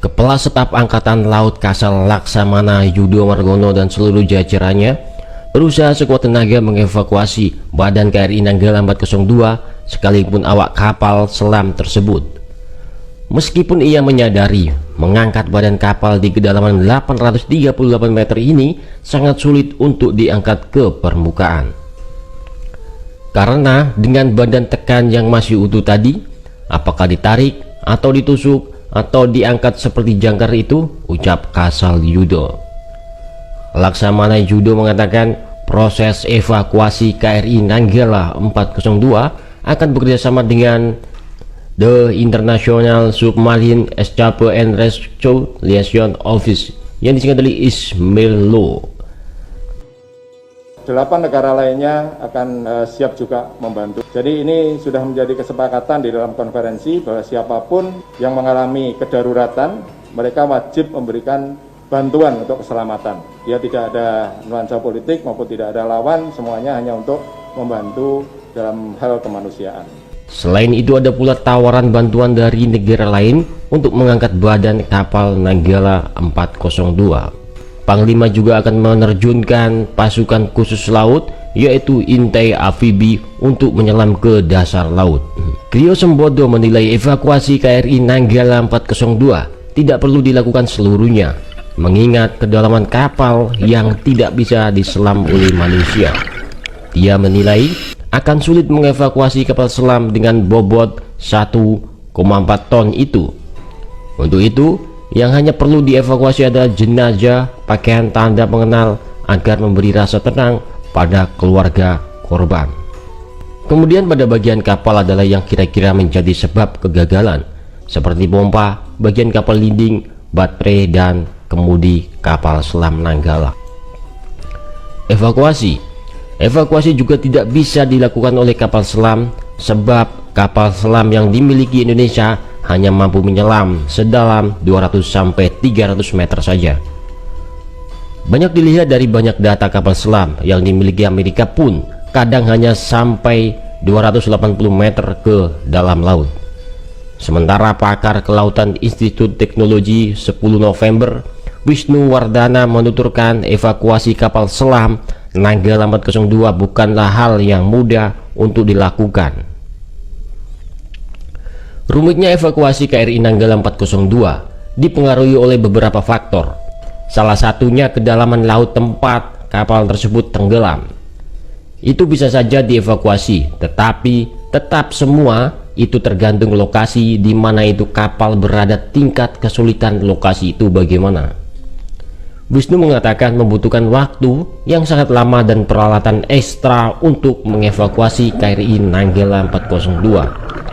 Kepala Staf Angkatan Laut Kasal Laksamana Yudo Margono dan seluruh jajarannya berusaha sekuat tenaga mengevakuasi badan KRI Nanggala 402 sekalipun awak kapal selam tersebut. Meskipun ia menyadari mengangkat badan kapal di kedalaman 838 meter ini sangat sulit untuk diangkat ke permukaan. Karena dengan badan tekan yang masih utuh tadi, apakah ditarik atau ditusuk atau diangkat seperti jangkar itu, ucap Kasal Yudo. Laksamana Yudo mengatakan proses evakuasi KRI Nanggala 402 akan bekerjasama dengan The International Submarine Escape and Rescue Liaison Office yang disingkat dari ISMELO. 8 negara lainnya akan siap juga membantu. Jadi ini sudah menjadi kesepakatan di dalam konferensi bahwa siapapun yang mengalami kedaruratan, mereka wajib memberikan bantuan untuk keselamatan. Ya, tidak ada nuansa politik maupun tidak ada lawan, semuanya hanya untuk membantu dalam hal kemanusiaan. Selain itu ada pula tawaran bantuan dari negara lain untuk mengangkat badan kapal Nanggala 402. Panglima juga akan menerjunkan pasukan khusus laut yaitu intai amfibi untuk menyelam ke dasar laut. Griyo Sembodo menilai evakuasi KRI Nanggala 402 tidak perlu dilakukan seluruhnya mengingat kedalaman kapal yang tidak bisa diselam oleh manusia. Dia menilai akan sulit mengevakuasi kapal selam dengan bobot 1,4 ton itu. Untuk itu yang hanya perlu dievakuasi adalah jenazah, pakaian tanda pengenal agar memberi rasa tenang pada keluarga korban. Kemudian pada bagian kapal adalah yang kira-kira menjadi sebab kegagalan seperti pompa, bagian kapal linding, baterai dan kemudi kapal selam Nanggala. Evakuasi juga tidak bisa dilakukan oleh kapal selam sebab kapal selam yang dimiliki Indonesia hanya mampu menyelam sedalam 200-300 meter saja. Banyak dilihat dari banyak data kapal selam yang dimiliki Amerika pun kadang hanya sampai 280 meter ke dalam laut. Sementara pakar kelautan Institut Teknologi 10 November Wisnu Wardana menuturkan evakuasi kapal selam Nanggala 402 bukanlah hal yang mudah untuk dilakukan. Rumitnya evakuasi KRI Nanggala 402 dipengaruhi oleh beberapa faktor. Salah satunya kedalaman laut tempat kapal tersebut tenggelam. Itu bisa saja dievakuasi, tetapi tetap semua itu tergantung lokasi di mana itu kapal berada, tingkat kesulitan lokasi itu bagaimana. Wisnu mengatakan membutuhkan waktu yang sangat lama dan peralatan ekstra untuk mengevakuasi KRI Nanggala 402.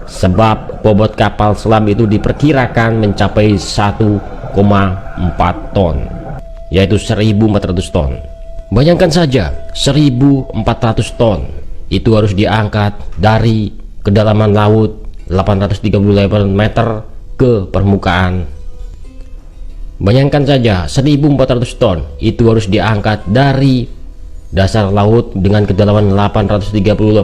Sebab bobot kapal selam itu diperkirakan mencapai 1,4 ton, yaitu 1.400 ton. Bayangkan saja 1.400 ton itu harus diangkat dari kedalaman laut 838 meter ke permukaan. Bayangkan saja 1.400 ton itu harus diangkat dari dasar laut dengan kedalaman 838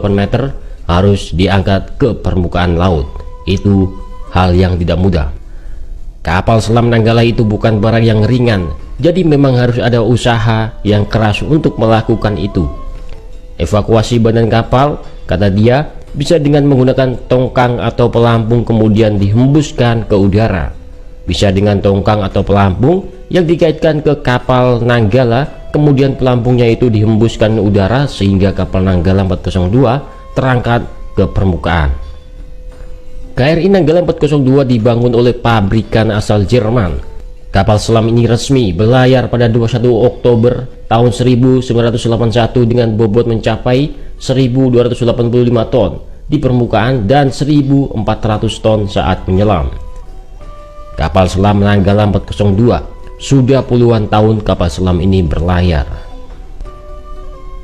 meter harus diangkat ke permukaan laut. Itu hal yang tidak mudah. Kapal selam Nanggala itu bukan barang yang ringan, jadi memang harus ada usaha yang keras untuk melakukan itu. Evakuasi badan kapal, kata dia, bisa dengan menggunakan tongkang atau pelampung kemudian dihembuskan ke udara. Bisa dengan tongkang atau pelampung yang dikaitkan ke kapal Nanggala, kemudian pelampungnya itu dihembuskan udara sehingga kapal Nanggala 402 terangkat ke permukaan. KRI Nanggala 402 dibangun oleh pabrikan asal Jerman. Kapal selam ini resmi berlayar pada 21 Oktober tahun 1981 dengan bobot mencapai 1.285 ton di permukaan dan 1.400 ton saat menyelam. Kapal selam Nanggala 402 sudah puluhan tahun kapal selam ini berlayar.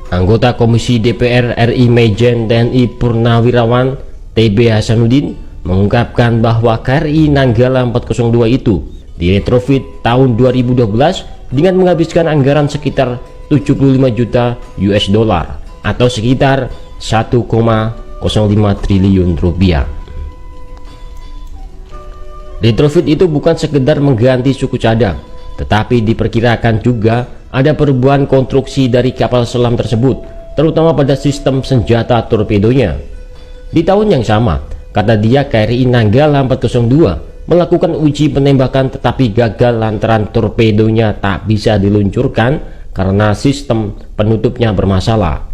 Anggota Komisi DPR RI Majen TNI Purnawirawan TB Hasanuddin mengungkapkan bahwa KRI Nanggala 402 itu diretrofit tahun 2012 dengan menghabiskan anggaran sekitar 75 juta US dollar atau sekitar 1,05 triliun rupiah. Retrofit itu bukan sekedar mengganti suku cadang, tetapi diperkirakan juga ada perubahan konstruksi dari kapal selam tersebut, terutama pada sistem senjata torpedonya. Di tahun yang sama, kata dia, KRI Nanggala 402 melakukan uji penembakan tetapi gagal lantaran torpedonya tak bisa diluncurkan karena sistem penutupnya bermasalah.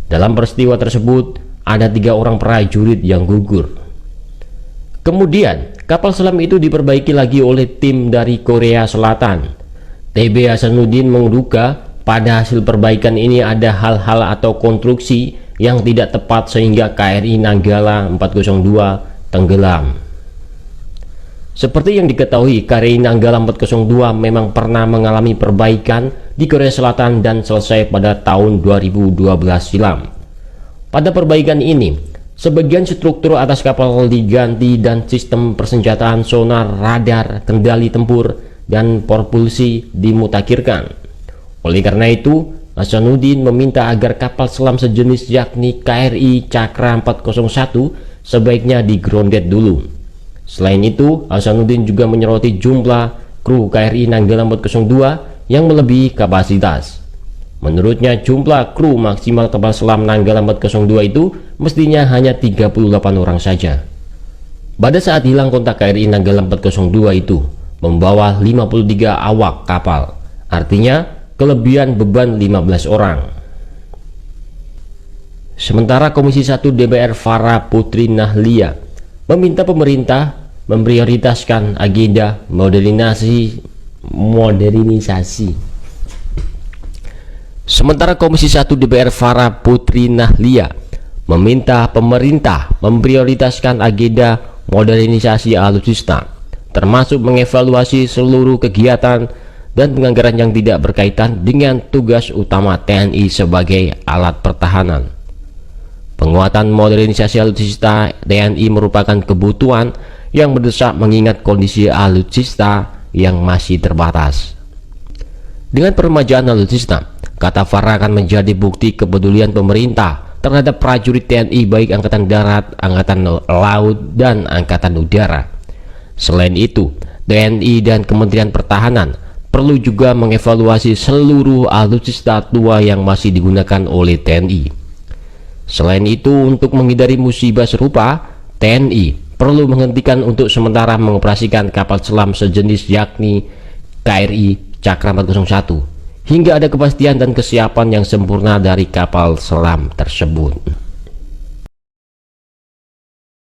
Dalam peristiwa tersebut, ada 3 orang prajurit yang gugur. Kemudian, kapal selam itu diperbaiki lagi oleh tim dari Korea Selatan. TB Hasanuddin menduga pada hasil perbaikan ini ada hal-hal atau konstruksi yang tidak tepat sehingga KRI Nanggala 402 tenggelam. Seperti yang diketahui, KRI Nanggala 402 memang pernah mengalami perbaikan di Korea Selatan dan selesai pada tahun 2012 silam. Pada perbaikan ini, sebagian struktur atas kapal diganti dan sistem persenjataan sonar, radar, kendali tempur, dan propulsi dimutakhirkan. Oleh karena itu, Hasanuddin meminta agar kapal selam sejenis yakni KRI Cakra 401 sebaiknya di-grounded dulu. Selain itu, Hasanuddin juga menyoroti jumlah kru KRI Nanggala 402 yang melebihi kapasitas. Menurutnya, jumlah kru maksimal kapal selam Nanggala 402 itu mestinya hanya 38 orang saja. Pada saat hilang kontak, KRI Nanggala 402 itu membawa 53 awak kapal, artinya kelebihan beban 15 orang. Sementara Komisi 1 DPR Farah Putri Nahlia meminta pemerintah memprioritaskan agenda modernisasi. Sementara Komisi 1 DPR Farah Putri Nahlia meminta pemerintah memprioritaskan agenda modernisasi alutsista, termasuk mengevaluasi seluruh kegiatan dan penganggaran yang tidak berkaitan dengan tugas utama TNI sebagai alat pertahanan. Penguatan modernisasi alutsista TNI merupakan kebutuhan yang mendesak mengingat kondisi alutsista yang masih terbatas. Dengan peremajaan alutsista, kata Farah, akan menjadi bukti kepedulian pemerintah terhadap prajurit TNI baik Angkatan Darat, Angkatan Laut, dan Angkatan Udara. Selain itu, TNI dan Kementerian Pertahanan perlu juga mengevaluasi seluruh alutsista tua yang masih digunakan oleh TNI. Selain itu, untuk menghindari musibah serupa, TNI perlu menghentikan untuk sementara mengoperasikan kapal selam sejenis yakni KRI Cakra 401 hingga ada kepastian dan kesiapan yang sempurna dari kapal selam tersebut.